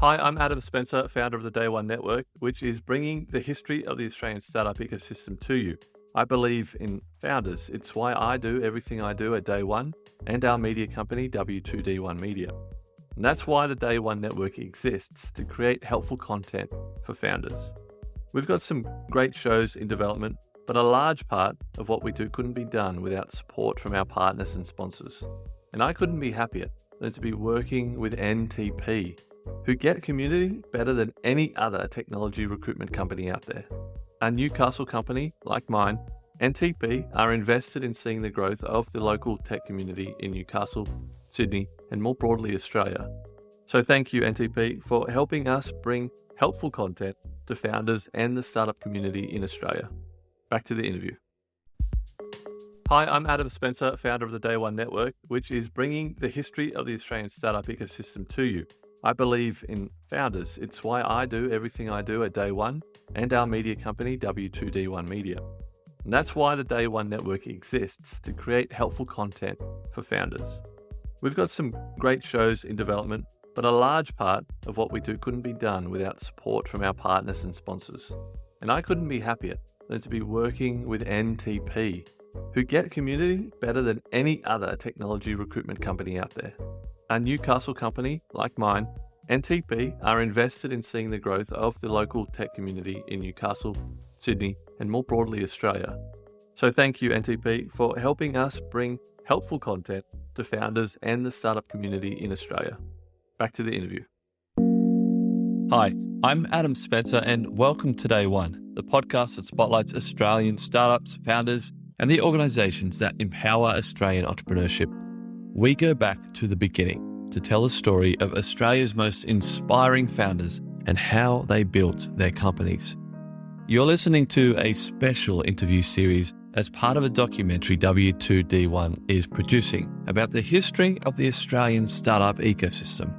Hi, I'm Adam Spencer, founder of the Day One Network, which is bringing the history of the Australian startup ecosystem to you. I believe in founders. It's why I do everything I do at Day One and our media company, W2D1 Media. And that's why the Day One Network exists, to create helpful content for founders. We've got some great shows in development, but a large part of what we do couldn't be done without support from our partners and sponsors. And I couldn't be happier than to be working with NTP, who get community better than any other technology recruitment company out there. A Newcastle company like mine, NTP are invested in seeing the growth of the local tech community in Newcastle, Sydney, and more broadly Australia. So thank you, NTP, for helping us bring helpful content to founders and the startup community in Australia. Back to the interview. Hi, I'm Adam Spencer, founder of the Day One Network, which is bringing the history of the Australian startup ecosystem to you. I believe in founders. It's why I do everything I do at Day One and our media company, W2D1 Media. And that's why the Day One Network exists, to create helpful content for founders. We've got some great shows in development, but a large part of what we do couldn't be done without support from our partners and sponsors. And I couldn't be happier than to be working with NTP, who get community better than any other technology recruitment company out there. A Newcastle company like mine, NTP are invested in seeing the growth of the local tech community in Newcastle, Sydney, and more broadly Australia. So thank you, NTP, for helping us bring helpful content to founders and the startup community in Australia. Back to the interview. Hi, I'm Adam Spencer, and welcome to Day One, the podcast that spotlights Australian startups, founders, and the organisations that empower Australian entrepreneurship. We go back to the beginning to tell the story of Australia's most inspiring founders and how they built their companies. You're listening to a special interview series as part of a documentary W2D1 is producing about the history of the Australian startup ecosystem.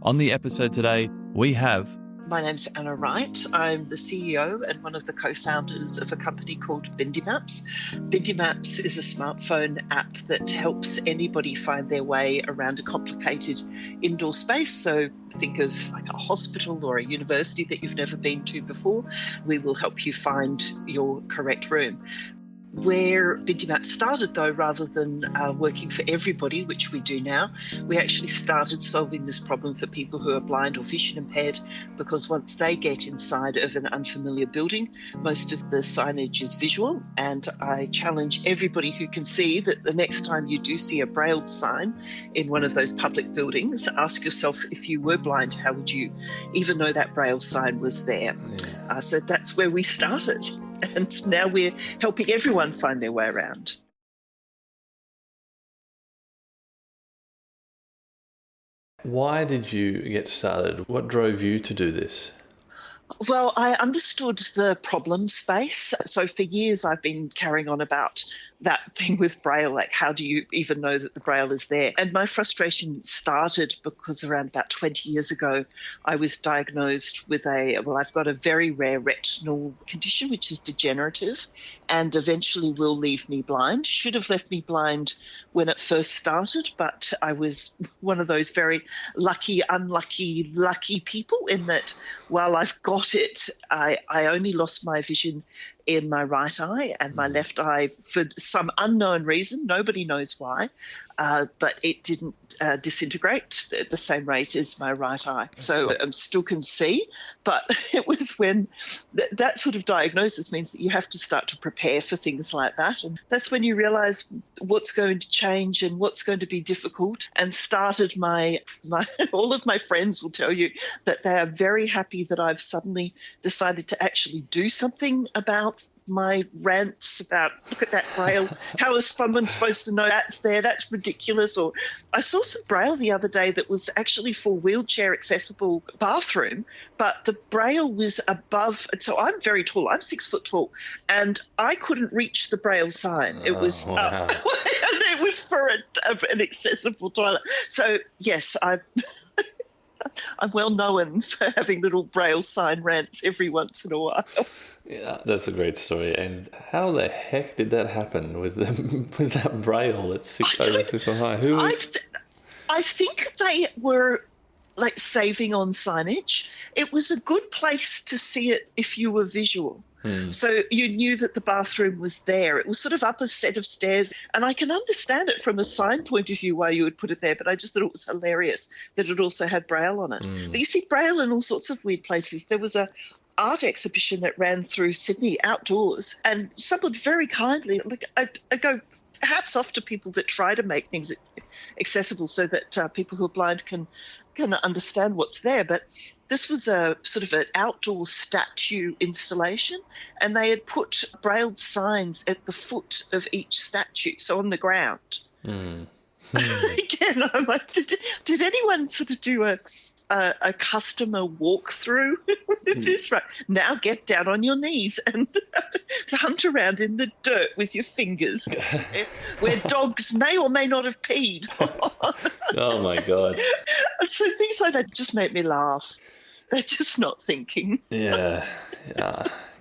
On the episode today, we have... My name's Anna Wright. I'm the CEO and one of the co-founders of a company called BindiMaps. BindiMaps is a smartphone app that helps anybody find their way around a complicated indoor space. So think of like a hospital or a university that you've never been to before. We will help you find your correct room. Where BindiMaps started, though, rather than working for everybody, which we do now, we actually started solving this problem for people who are blind or vision impaired, because once they get inside of an unfamiliar building, most of the signage is visual, and I challenge everybody who can see that the next time you do see a braille sign in one of those public buildings, ask yourself, if you were blind, how would you even know that braille sign was there? So that's where we started. And now we're helping everyone find their way around. Why did you get started? What drove you to do this? Well, I understood the problem space. So for years, I've been carrying on about that thing with Braille, like how do you even know that the Braille is there? And my frustration started because around about 20 years ago, I was diagnosed with I've got a very rare retinal condition, which is degenerative and eventually will leave me blind. Should have left me blind when it first started, but I was one of those very lucky people in that while I've got it, I only lost my vision in my right eye, and my left eye, for some unknown reason, nobody knows why, but it didn't disintegrate at the same rate as my right eye. So I still can see, but it was when that sort of diagnosis means that you have to start to prepare for things like that. And that's when you realize what's going to change and what's going to be difficult, and started my all of my friends will tell you that they are very happy that I've suddenly decided to actually do something about my rants about, look at that Braille, how is someone supposed to know that's there, that's ridiculous. Or I saw some Braille the other day that was actually for wheelchair accessible bathroom, but the Braille was above, so I'm very tall, I'm 6 foot tall, and I couldn't reach the Braille sign. It was wow. And it was for an accessible toilet. So yes, I'm well known for having little Braille sign rants every once in a while. Yeah, that's a great story. And how the heck did that happen with that Braille that's over 6 foot high? Who was... I think they were like saving on signage. It was a good place to see it if you were visual. So you knew that the bathroom was there. It was sort of up a set of stairs. And I can understand it from a sign point of view why you would put it there, but I just thought it was hilarious that it also had Braille on it. But you see Braille in all sorts of weird places. There was a art exhibition that ran through Sydney outdoors, and someone very kindly, I go, hats off to people that try to make things accessible so that people who are blind can understand what's there. But this was a sort of an outdoor statue installation, and they had put brailled signs at the foot of each statue, so on the ground. Again, I'm like, did anyone sort of do a customer walkthrough with this? Right, now get down on your knees and hunt around in the dirt with your fingers where dogs may or may not have peed. Oh my God. So things like that just make me laugh. They're just not thinking. Yeah.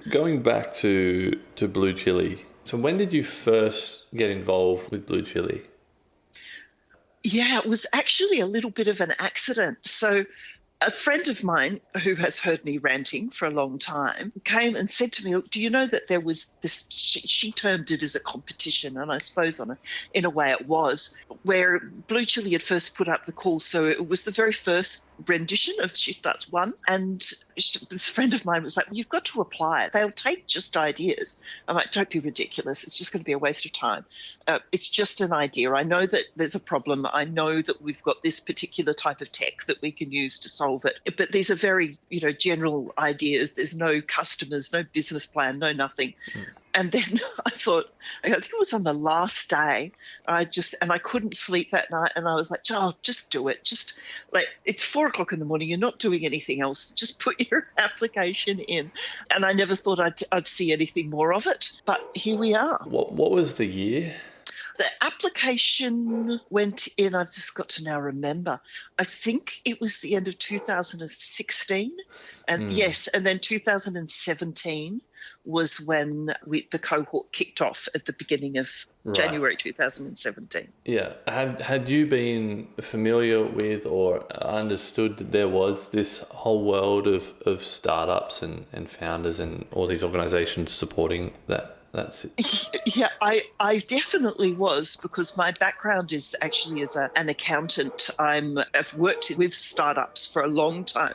Going back to Blue Chili. So when did you first get involved with Blue Chili? Yeah, it was actually a little bit of an accident. So a friend of mine who has heard me ranting for a long time came and said to me, "Look, do you know that there was this," she termed it as a competition, and I suppose in a way it was, where Blue Chili had first put up the call. So it was the very first rendition of She Starts One. And this friend of mine was like, "Well, you've got to apply. They'll take just ideas." I'm like, "Don't be ridiculous. It's just going to be a waste of time. It's just an idea. I know that there's a problem. I know that we've got this particular type of tech that we can use to solve it. But these are very, general ideas. There's no customers, no business plan, no nothing." And then I thought, I think it was on the last day, I couldn't sleep that night, and I was like, "Oh, just do it. Just like, it's 4:00 in the morning. You're not doing anything else. Just put your application in." And I never thought I'd see anything more of it. But here we are. What was the year? The application went in, I've just got to now remember, I think it was the end of 2016. And yes, and then 2017 was when the cohort kicked off at the beginning of January 2017. Yeah. Had you been familiar with or understood that there was this whole world of startups and founders and all these organizations supporting that? Yeah, I definitely was, because my background is actually as an accountant. I've worked with startups for a long time,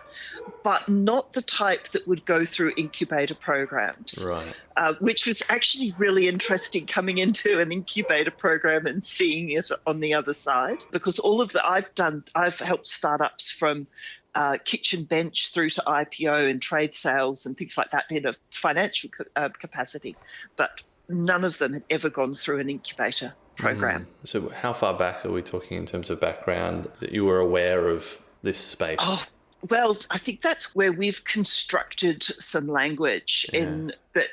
but not the type that would go through incubator programs. Right. Which was actually really interesting, coming into an incubator program and seeing it on the other side, because I've helped startups from kitchen bench through to IPO and trade sales and things like that in a financial capacity, but none of them had ever gone through an incubator program. So how far back are we talking in terms of background that you were aware of this space? Oh, well, I think that's where we've constructed some language in that,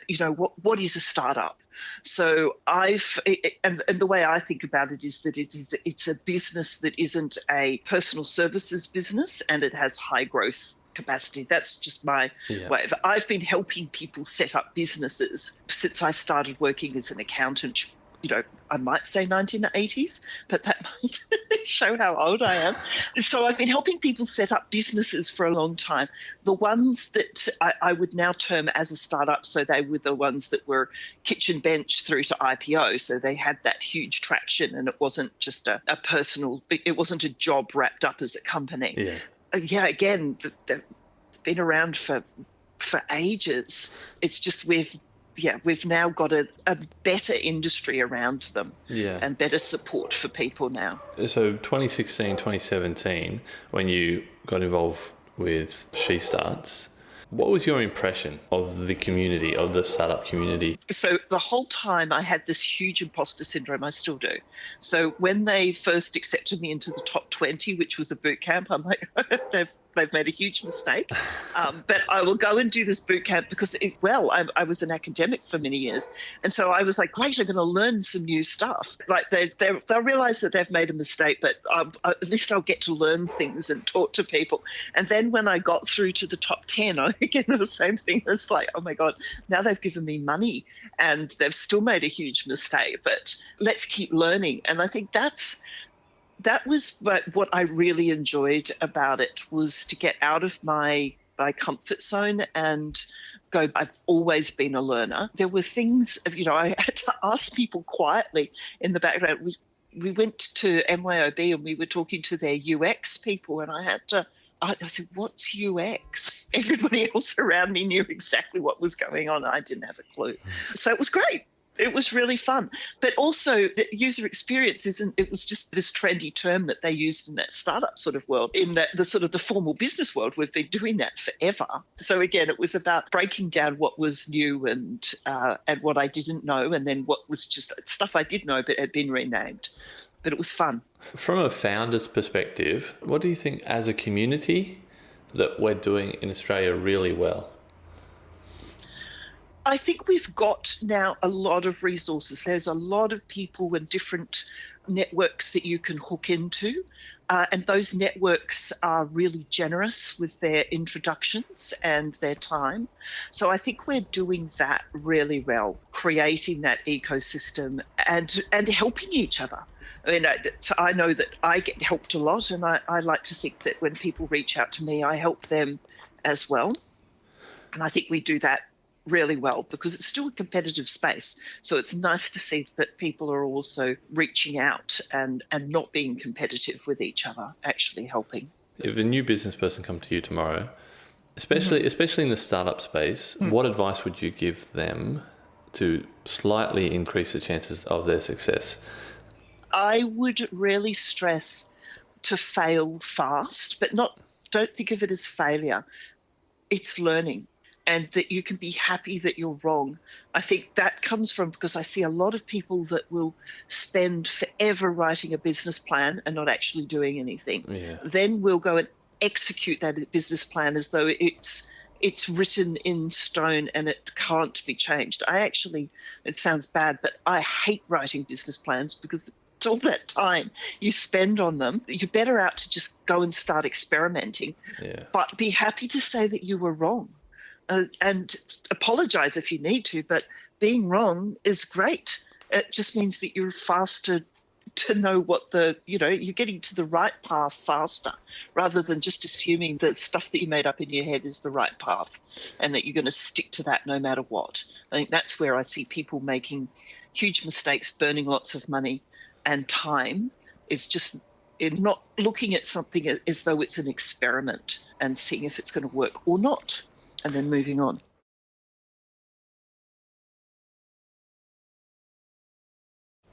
what is a startup? So and the way I think about it is that it's a business that isn't a personal services business, and it has high growth capacity. That's just my way. I've been helping people set up businesses since I started working as an accountant. I might say 1980s, but that might show how old I am. So I've been helping people set up businesses for a long time. The ones that I would now term as a startup, so they were the ones that were kitchen bench through to IPO. So they had that huge traction, and it wasn't just a personal, it wasn't a job wrapped up as a company. Again, they've been around for ages. It's just we've now got a better industry around them and better support for people now. So 2016, 2017, when you got involved with She Starts, what was your impression of the community, of the startup community? So the whole time I had this huge imposter syndrome. I still do. So when they first accepted me into the top 20, which was a boot camp, I'm like, they've made a huge mistake. But I will go and do this boot camp because, I was an academic for many years. And so I was like, great, I'm going to learn some new stuff. Like they'll realize that they've made a mistake, but at least I'll get to learn things and talk to people. And then when I got through to the top 10, again, the same thing. It's like, oh my God, now they've given me money and they've still made a huge mistake, but let's keep learning. And I think that's that was what I really enjoyed about it, was to get out of my comfort zone and go. I've always been a learner. There were things, I had to ask people quietly in the background. We went to MYOB and we were talking to their UX people, and I said, "What's UX?" Everybody else around me knew exactly what was going on. I didn't have a clue. So it was great. It was really fun. But also, user experience it was just this trendy term that they used in that startup sort of world. In the sort of the formal business world, we've been doing that forever. So again, it was about breaking down what was new and what I didn't know, and then what was just stuff I did know but had been renamed. But it was fun. From a founder's perspective, what do you think as a community that we're doing in Australia really well? I think we've got now a lot of resources. There's a lot of people and different networks that you can hook into. And those networks are really generous with their introductions and their time. So I think we're doing that really well, creating that ecosystem and helping each other. I mean, I know that I get helped a lot, and I like to think that when people reach out to me, I help them as well. And I think we do that really well because it's still a competitive space. So it's nice to see that people are also reaching out and not being competitive with each other, actually helping. If a new business person come to you tomorrow, especially in the startup space, what advice would you give them to slightly increase the chances of their success? I would really stress to fail fast, but don't think of it as failure. It's learning. And that you can be happy that you're wrong. I think that comes from, because I see a lot of people that will spend forever writing a business plan and not actually doing anything. Yeah. Then we'll go and execute that business plan as though it's written in stone and it can't be changed. It sounds bad, but I hate writing business plans because all that time you spend on them, you're better out to just go and start experimenting. Yeah. But be happy to say that you were wrong. And apologize if you need to, but being wrong is great. It just means that you're faster to know what you're getting to the right path faster, rather than just assuming the stuff that you made up in your head is the right path and that you're going to stick to that no matter what. I think that's where I see people making huge mistakes, burning lots of money and time. Is just in not looking at something as though it's an experiment and seeing if it's going to work or not, and then moving on.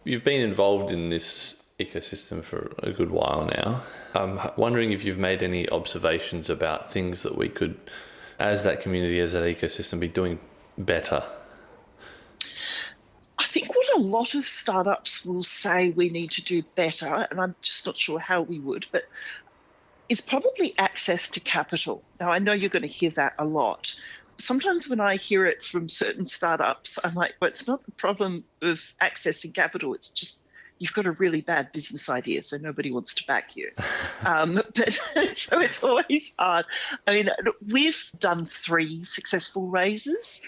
You've been involved in this ecosystem for a good while now. I'm wondering if you've made any observations about things that we could, as that community, as that ecosystem, be doing better. I think what a lot of startups will say we need to do better, and I'm just not sure how we would, but it's probably access to capital. Now, I know you're going to hear that a lot. Sometimes when I hear it from certain startups, I'm like, well, it's not the problem of accessing capital. It's just you've got a really bad business idea, so nobody wants to back you. But so it's always hard. I mean, we've done 3 successful raises.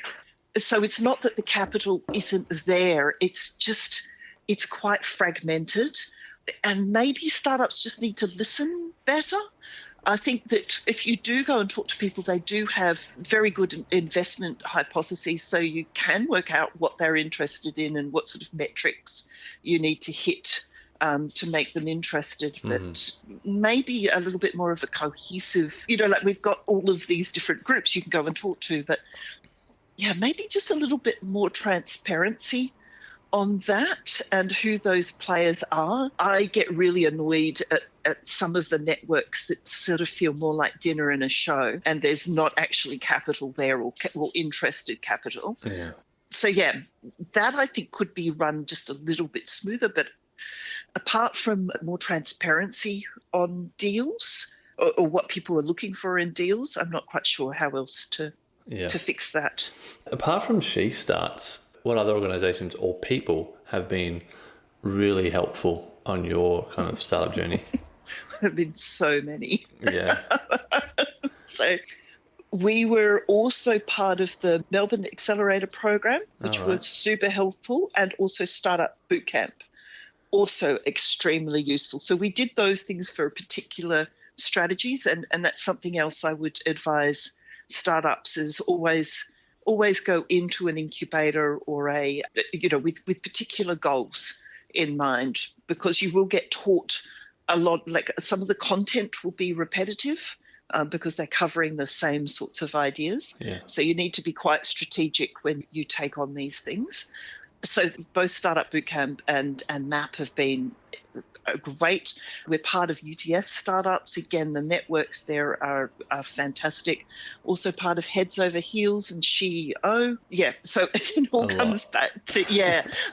So it's not that the capital isn't there. It's just it's quite fragmented. And maybe startups just need to listen better. I think that if you do go and talk to people, they do have very good investment hypotheses, so you can work out what they're interested in and what sort of metrics you need to hit to make them interested. But maybe a little bit more of a cohesive, like we've got all of these different groups you can go and talk to, but yeah, maybe just a little bit more transparency on that and who those players are. I get really annoyed at some of the networks that sort of feel more like dinner and a show, and there's not actually capital there or interested capital. Yeah. So yeah, that I think could be run just a little bit smoother. But apart from more transparency on deals or what people are looking for in deals, I'm not quite sure how else to fix that. Apart from She Starts, what other organisations or people have been really helpful on your kind of startup journey? There have been so many. Yeah. So we were also part of the Melbourne Accelerator program, which was super helpful, and also Startup Bootcamp, also extremely useful. So we did those things for particular strategies, and that's something else I would advise startups is always go into an incubator or with particular goals in mind, because you will get taught a lot. Like, some of the content will be repetitive because they're covering the same sorts of ideas. Yeah. So you need to be quite strategic when you take on these things. So both Startup Bootcamp and MAP have been great. We're part of UTS startups. Again, the networks there are fantastic. Also part of Heads Over Heels and SheO. Yeah, so it all comes back to,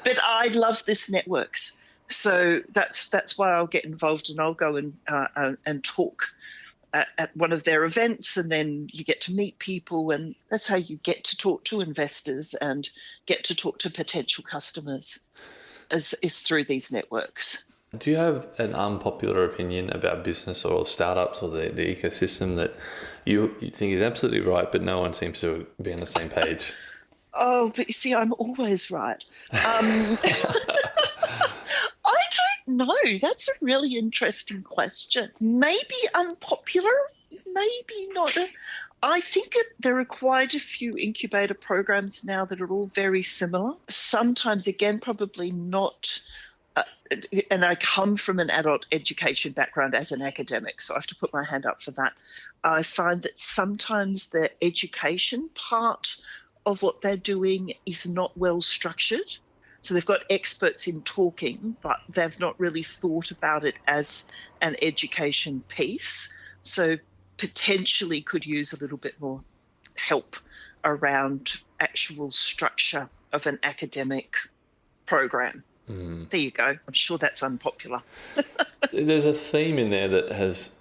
But I love this networks. So that's why I'll get involved, and I'll go and talk at one of their events, and then you get to meet people, and that's how you get to talk to investors and get to talk to potential customers, is through these networks. Do you have an unpopular opinion about business or startups or the ecosystem that you think is absolutely right, but no one seems to be on the same page? Oh, but you see, I'm always right. I don't know. That's a really interesting question. Maybe unpopular, maybe not. I think there are quite a few incubator programs now that are all very similar. Sometimes, again, probably not. And I come from an adult education background as an academic, so I have to put my hand up for that. I find that sometimes the education part of what they're doing is not well structured. So they've got experts in talking, but they've not really thought about it as an education piece. So potentially could use a little bit more help around actual structure of an academic program. There you go. I'm sure that's unpopular. There's a theme in there that has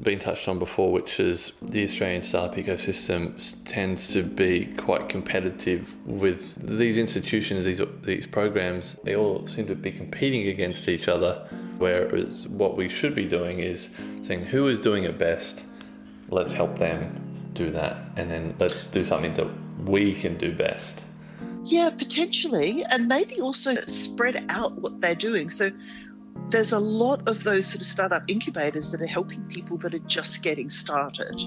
been touched on before, which is the Australian startup ecosystem tends to be quite competitive with these institutions, these programs. They all seem to be competing against each other, whereas what we should be doing is saying, who is doing it best? Let's help them do that, and then let's do something that we can do best. Yeah, potentially, and maybe also spread out what they're doing. So there's a lot of those sort of startup incubators that are helping people that are just getting started.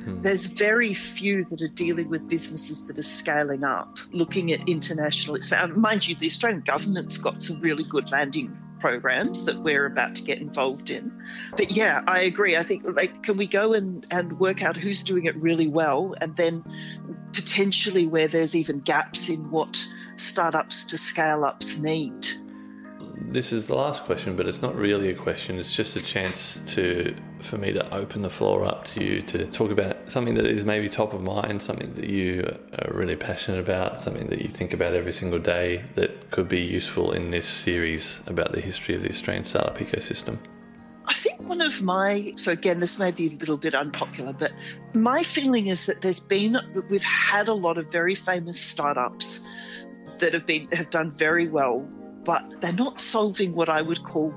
There's very few that are dealing with businesses that are scaling up, looking at international expansion. Mind you, the Australian government's got some really good landing programs that we're about to get involved in. But yeah, I agree. I think, can we go and work out who's doing it really well, and then potentially where there's even gaps in what startups to scale ups need. This is the last question, but it's not really a question. It's just a chance for me to open the floor up to you to talk about something that is maybe top of mind, something that you are really passionate about, something that you think about every single day that could be useful in this series about the history of the Australian startup ecosystem. I think so again, this may be a little bit unpopular, but my feeling is that we've had a lot of very famous startups that have done very well, but they're not solving what I would call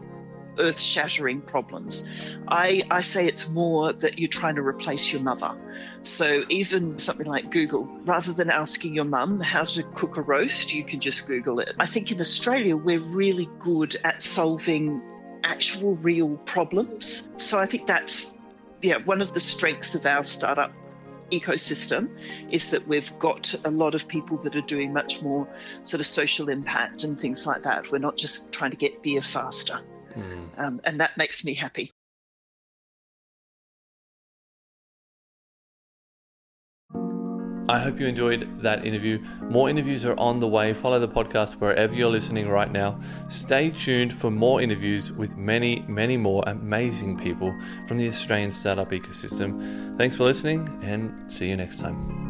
earth-shattering problems. I say it's more that you're trying to replace your mother. So even something like Google, rather than asking your mum how to cook a roast, you can just Google it. I think in Australia, we're really good at solving actual real problems. So I think that's one of the strengths of our startup ecosystem, is that we've got a lot of people that are doing much more sort of social impact and things like that. We're not just trying to get beer faster. And that makes me happy. I hope you enjoyed that interview. More interviews are on the way. Follow the podcast wherever you're listening right now. Stay tuned for more interviews with many, many more amazing people from the Australian startup ecosystem. Thanks for listening, and see you next time.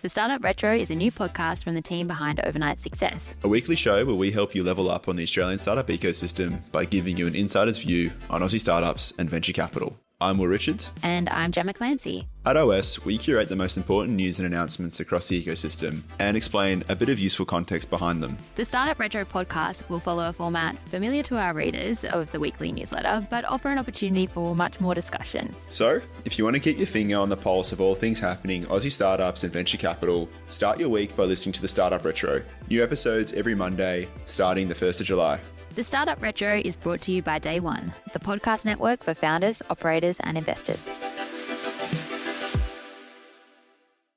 The Startup Retro is a new podcast from the team behind Overnight Success. A weekly show where we help you level up on the Australian startup ecosystem by giving you an insider's view on Aussie startups and venture capital. I'm Will Richards. And I'm Gemma Clancy. At OS, we curate the most important news and announcements across the ecosystem and explain a bit of useful context behind them. The Startup Retro podcast will follow a format familiar to our readers of the weekly newsletter, but offer an opportunity for much more discussion. So, if you want to keep your finger on the pulse of all things happening Aussie startups and venture capital, start your week by listening to the Startup Retro. New episodes every Monday, starting the 1st of July. The Startup Retro is brought to you by Day One, the podcast network for founders, operators, and investors.